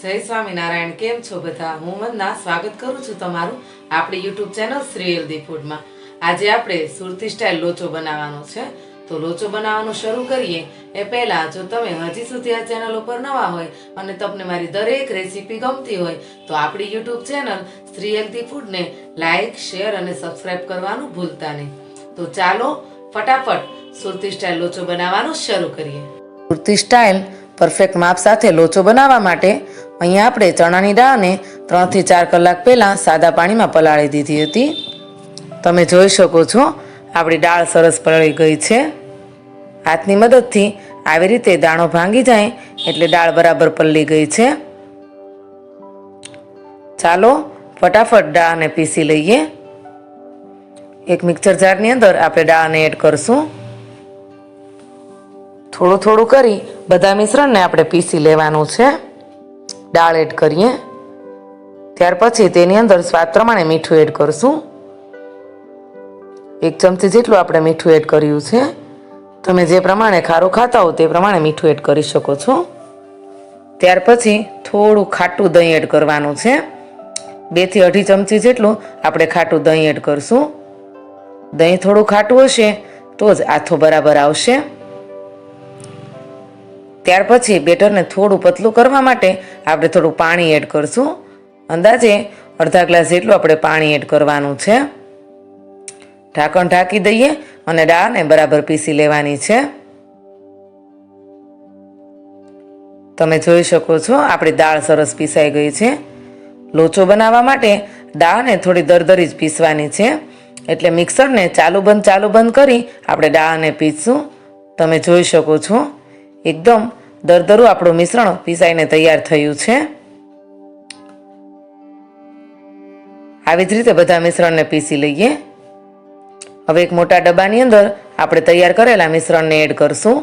જય સ્વામિનારાયણ. કેમ છો બધા? હું વંદના સ્વાગત કરું છું તમારું આપણી યુટ્યુબ ચેનલ શ્રી હેલ્ધી ફૂડમાં. આજે આપણે સુરતી સ્ટાઇલ લોચો બનાવવાનો છે. તો લોચો બનાવવાનું શરૂ કરીએ એ પહેલાં જો તમે હજી સુધી આ ચેનલ ઉપર નવા હોય અને તમને મારી દરેક રેસીપી ગમતી હોય તો આપણી યુટ્યુબ ચેનલ શ્રી હેલ્ધી ફૂડને લાઇક, શેર અને સબસ્ક્રાઈબ કરવાનું ભૂલતા નહીં. તો ચાલો ફટાફટ સુરતી સ્ટાઇલ લોચો બનાવવાનું શરૂ કરીએ. સુરતી સ્ટાઇલ પરફેક્ટ માપ સાથે લોચો બનાવવા માટે અહીંયા આપણે ચણાની દાળને 3 થી 4 કલાક પહેલાં સાદા પાણીમાં પલાળી દીધી હતી. તમે જોઈ શકો છો આપણી દાળ સરસ પલળી ગઈ છે. હાથની મદદથી આવી રીતે દાણો ભાંગી જાય એટલે દાળ બરાબર પલળી ગઈ છે. ચાલો ફટાફટ દાળને પીસી લઈએ. એક મિક્સર જારની અંદર આપણે દાળને એડ કરશું. થોડું થોડું કરી બધા મિશ્રણને આપણે પીસી લેવાનું છે. દાળ એડ કરીએ, ત્યાર પછી તેની અંદર સ્વાદ પ્રમાણે મીઠું એડ કરશું. 1 ચમચી જેટલું આપણે મીઠું એડ કર્યું છે. તમે જે પ્રમાણે ખારું ખાતા હો તે પ્રમાણે મીઠું એડ કરી શકો છો. ત્યાર પછી થોડું ખાટું દહીં એડ કરવાનું છે. 2 થી 2.5 ચમચી જેટલું આપણે ખાટું દહીં એડ કરશું. દહીં થોડું ખાટું હશે તો જ આથો બરાબર આવશે. ત્યાર પછી બેટરને થોડું પતલું કરવા માટે આપણે થોડું પાણી એડ કરશું. અંદાજે અડધા ગ્લાસ જેટલું આપણે પાણી એડ કરવાનું છે. ઢાંકણ ઢાંકી દઈએ અને દાળને બરાબર પીસી લેવાની છે. તમે જોઈ શકો છો આપણી દાળ સરસ પીસાઈ ગઈ છે. લોચો બનાવવા માટે દાળને થોડી દરદરી જ પીસવાની છે. એટલે મિક્સરને ચાલુ બંધ કરી આપણે દાળને પીસશું. તમે જોઈ શકો છો એકદમ દરદરું આપણું મિશ્રણ પીસાઈને તૈયાર થયું છે. આવી જ રીતે બધા મિશ્રણને પીસી લઈએ. હવે એક મોટા ડબ્બાની અંદર આપણે તૈયાર કરેલા મિશ્રણને એડ કરશું.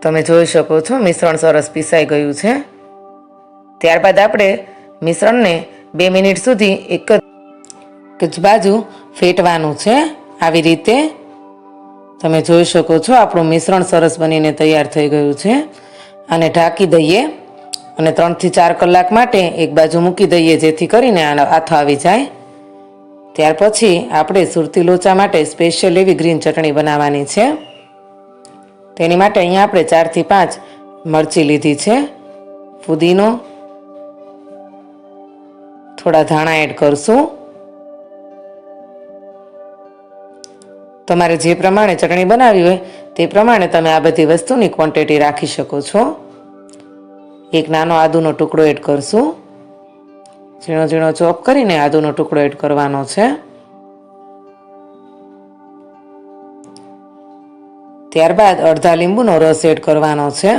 તમે જોઈ શકો છો મિશ્રણ સરસ પીસાઈ ગયું છે. ત્યારબાદ આપણે મિશ્રણને 2 મિનિટ સુધી એક જ બાજુ ફેટવાનું છે. આવી રીતે તમે જોઈ શકો છો આપણું મિશ્રણ સરસ બનીને તૈયાર થઈ ગયું છે. આને ઢાંકી દઈએ અને 3 થી 4 કલાક માટે એક બાજુ મૂકી દઈએ જેથી કરીને આથો આવી જાય. ત્યાર પછી આપણે સુરતી લોચા માટે સ્પેશિયલ એવી ગ્રીન ચટણી બનાવવાની છે. તેની માટે અહીંયા આપણે 4 થી 5 મરચી લીધી છે. ફુદીનો, થોડા ધાણા એડ કરશું. તમારે જે પ્રમાણે ચટણી બનાવી હોય તે પ્રમાણે તમે આ બધી વસ્તુની ક્વોન્ટિટી રાખી શકો છો. એક નાનો આદુનો ટુકડો એડ કરશું. ઝીણો ઝીણો ચોપ કરીને આદુનો ટુકડો એડ કરવાનો છે. ત્યારબાદ અડધા લીંબુનો રસ એડ કરવાનો છે.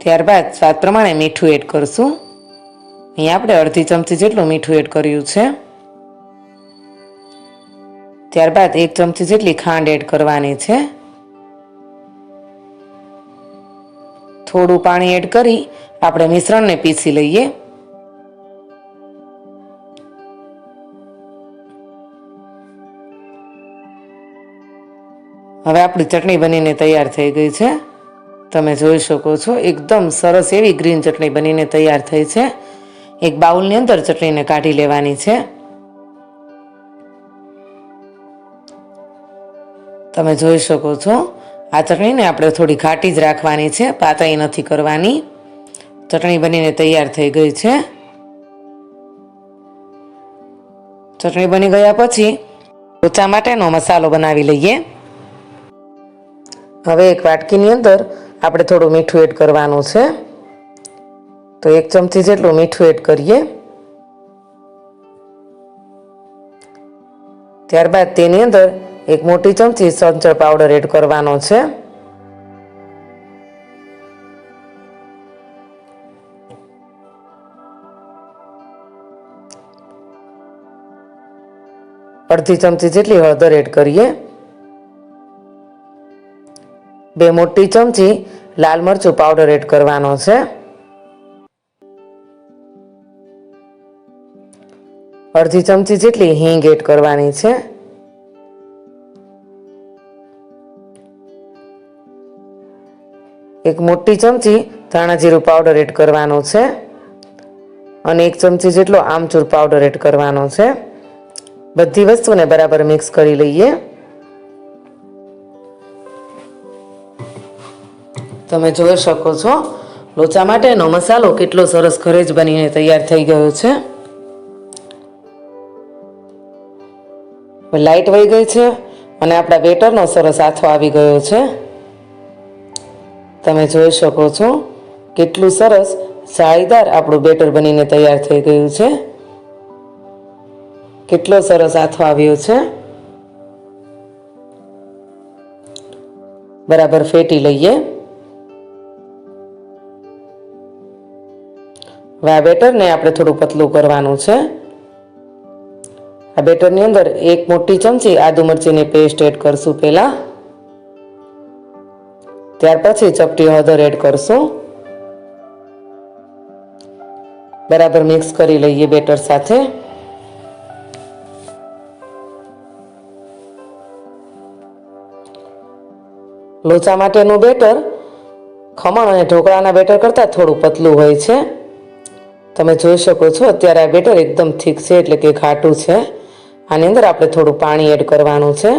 ત્યારબાદ સ્વાદ પ્રમાણે મીઠું એડ કરશું. અહીંયા આપણે અડધી ચમચી જેટલું મીઠું એડ કર્યું છે. ત્યારબાદ 1 ચમચી જેટલી ખાંડ એડ કરવાની છે. થોડું પાણી એડ કરી આપણે મિશ્રણને પીસી લઈએ. હવે આપણી ચટણી બનીને તૈયાર થઈ ગઈ છે. તમે જોઈ શકો છો એકદમ સરસ એવી ગ્રીન ચટણી બનીને તૈયાર થઈ છે. એક બાઉલની અંદર ચટણીને કાઢી લેવાની છે. તમે જોઈ શકો છો આ ચટણીને આપણે થોડી ઘાટી જ રાખવાની છે, પાતળી નથી કરવાની. ચટણી બનીને તૈયાર થઈ ગઈ છે. ચટણી બની ગયા પછી લોચા માટેનો મસાલો બનાવી લઈએ. હવે એક વાટકીની અંદર આપણે થોડું મીઠું એડ કરવાનું છે. તો 1 ચમચી જેટલું મીઠું એડ કરીએ. ત્યારબાદ તેની અંદર 1 મોટી ચમચી સંચળ પાવડર એડ કરવાનો છે. અડધી ચમચી જેટલી હળદર એડ કરીએ. 2 મોટી ચમચી લાલ મરચું પાવડર એડ કરવાનો છે. અડધી ચમચી જેટલી હિંગ એડ કરવાની છે, એક મોટી ચમચી ધાણા જીરું પાવડર એડ કરવાનો છે અને એક ચમચી જેટલો આમચૂર પાવડર એડ કરવાનો છે. બધી વસ્તુને બરાબર મિક્સ કરી લઈએ. તમે જોઈ શકો છો લોચા માટેનો મસાલો કેટલો સરસ ઘરે જ બનીને તૈયાર થઈ ગયો છે. લાઈટ વહી ગઈ છે અને આપણા બેટરનો સરસ આથો આવી ગયો છે. તમે જોઈ શકો છો કેટલું સરસ જાળીદાર આપણું બેટર બનીને તૈયાર થઈ ગયું છે. કેટલો સરસ આથો આવ્યો છે. બરાબર ફેટી લઈએ. હવે આ બેટરને આપણે થોડું પતલું કરવાનું છે. આ બેટરની અંદર એક મોટી ચમચી આદુ મરચીની પેસ્ટ એડ કરશું પહેલા, ત્યાર પછી ચપટી હળદર એડ કરશું. બરાબર મિક્સ કરી લઈએ બેટર સાથે. લોચા માટેનું બેટર ખમણ અને ઢોકળાના બેટર કરતાં થોડું પતલું હોય છે. તમે જોઈ શકો છો અત્યારે આ બેટર એકદમ થીક છે, એટલે કે ઘાટું છે. આની અંદર આપણે થોડું પાણી એડ કરવાનું છે.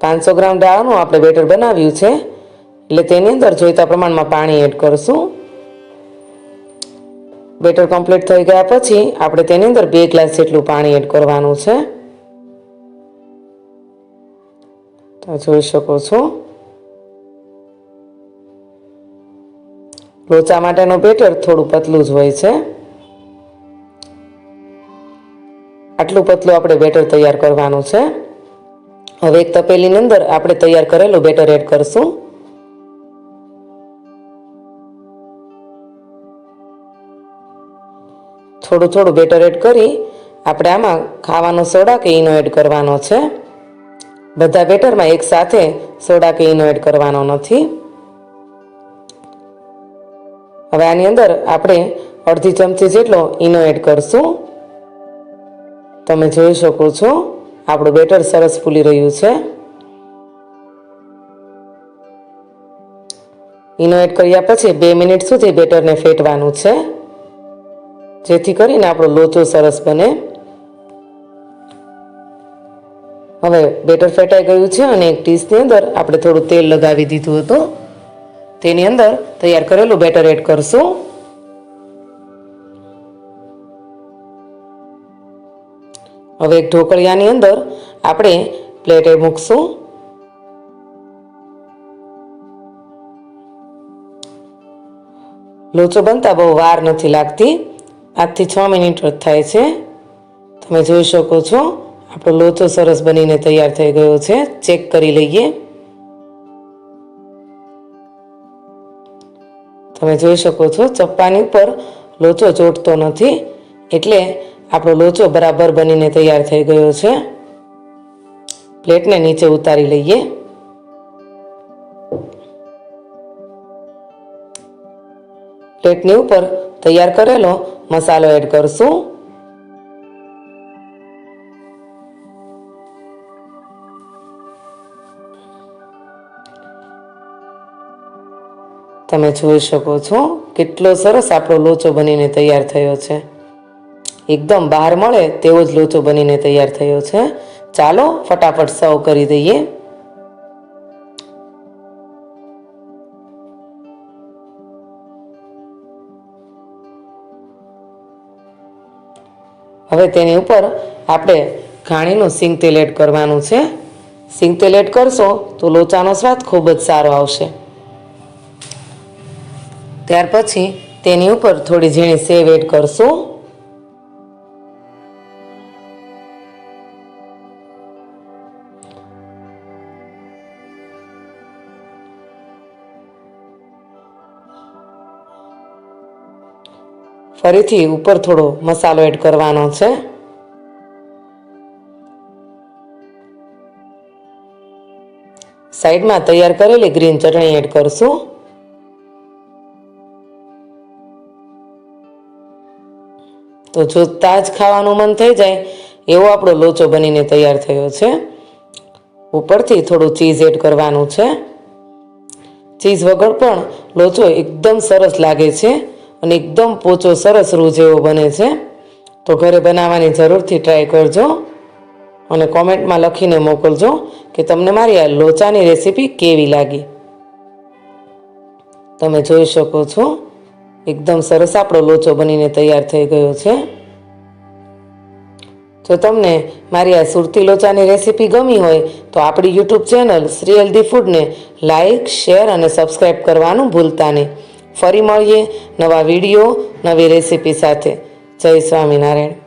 500 ગ્રામ દાળનું આપણે બેટર બનાવ્યું છે, એટલે તેની અંદર જોઈતા પ્રમાણમાં પાણી એડ કરશું. બેટર કમ્પ્લીટ થઈ ગયા પછી આપણે તેની અંદર 2 ગ્લાસ જેટલું પાણી એડ કરવાનું છે. તમે જોઈ શકો છો લોચા માટેનું બેટર થોડું પતલું જ હોય છે. આટલું પતલું આપણે બેટર તૈયાર કરવાનું છે. હવે એક તપેલીની અંદર આપણે તૈયાર કરેલું બેટર એડ કરશું. થોડું થોડું બેટર એડ કરી આપણે આમાં ખાવાનો સોડા કે ઈનો એડ કરવાનો છે. બધા બેટરમાં એક સાથે સોડા કે ઈનો એડ કરવાનો નથી. હવે આની અંદર આપણે અડધી ચમચી જેટલો ઈનો એડ કરશું. તમે જોઈ શકો છો આપણું બેટર સરસ ફૂલી રહ્યું છે. ઈનો એડ કર્યા પછી 2 મિનિટ સુધી બેટરને ફેટવાનું છે, જેથી કરીને આપણો લોચો સરસ બને. હવે બેટર ફેટાઈ ગયું છે અને એક ડીશની અંદર આપણે થોડું તેલ લગાવી દીધું હતું. તેની અંદર તૈયાર કરેલું બેટર એડ કરશું. હવે એક ઢોકળિયાની અંદર આપણે પ્લેટ મૂકશું. લોચો બનતા બહુ વાર નથી લાગતી, 5 થી 6 મિનિટ જ થાય છે. તમે જોઈ શકો છો આપણો લોચો સરસ બનીને તૈયાર થઈ ગયો છે. ચેક કરી લઈએ. તમે જોઈ શકો છો ચપ્પાની ઉપર લોચો ચોંટતો નથી, એટલે આપણો લોચો બરાબર બનીને તૈયાર થઈ ગયો છે. પ્લેટને નીચે ઉતારી લઈએ. પ્લેટની ઉપર તૈયાર કરેલો મસાલો એડ કરશું. તમે જોઈ શકો છો કેટલો સરસ આપણો લોચો બનીને તૈયાર થયો છે. એકદમ બહાર મળે તેવો જ લોચો બનીને તૈયાર થયો છે. ચાલો ફટાફટ સર્વ કરી દઈએ. હવે તેની ઉપર આપણે ઘાણીનું સિંગ તેલ એડ કરવાનું છે. સિંગ તેલ એડ કરશો તો લોચાનો સ્વાદ ખૂબ જ સારો આવશે. ત્યાર પછી તેની ઉપર થોડી ઝીણી સેવ એડ કરશું. ફરીથી ઉપર થોડો મસાલો એડ કરવાનો છે. સાઈડમાં તૈયાર કરેલી ગ્રીન ચટણી એડ કરશું. તો જોતાં જ ખાવાનું મન થઈ જાય એવો આપણો લોચો બનીને તૈયાર થયો છે. ઉપરથી થોડું ચીઝ એડ કરવાનું છે. ચીઝ વગર પણ લોચો એકદમ સરસ લાગે છે અને એકદમ પોચો સરસ રૂ જેવો બને છે. તો ઘરે બનાવવાની જરૂરથી ટ્રાય કરજો અને કોમેન્ટમાં લખીને મોકલજો કે તમને મારી આ લોચાની રેસીપી કેવી લાગી. તમે જોઈ શકો છો એકદમ સરસ આપણો લોચો બનીને તૈયાર થઈ ગયો છે. જો તમને મારી આ સુરતી લોચાની રેસીપી ગમી હોય તો આપણી યુટ્યુબ ચેનલ શ્રી હેલ્ધી ફૂડને લાઇક, શેર અને સબસ્ક્રાઈબ કરવાનું ભૂલતા નહીં. ફરી મળીએ નવા વિડીયો, નવી રેસીપી સાથે. જય સ્વામિનારાયણ.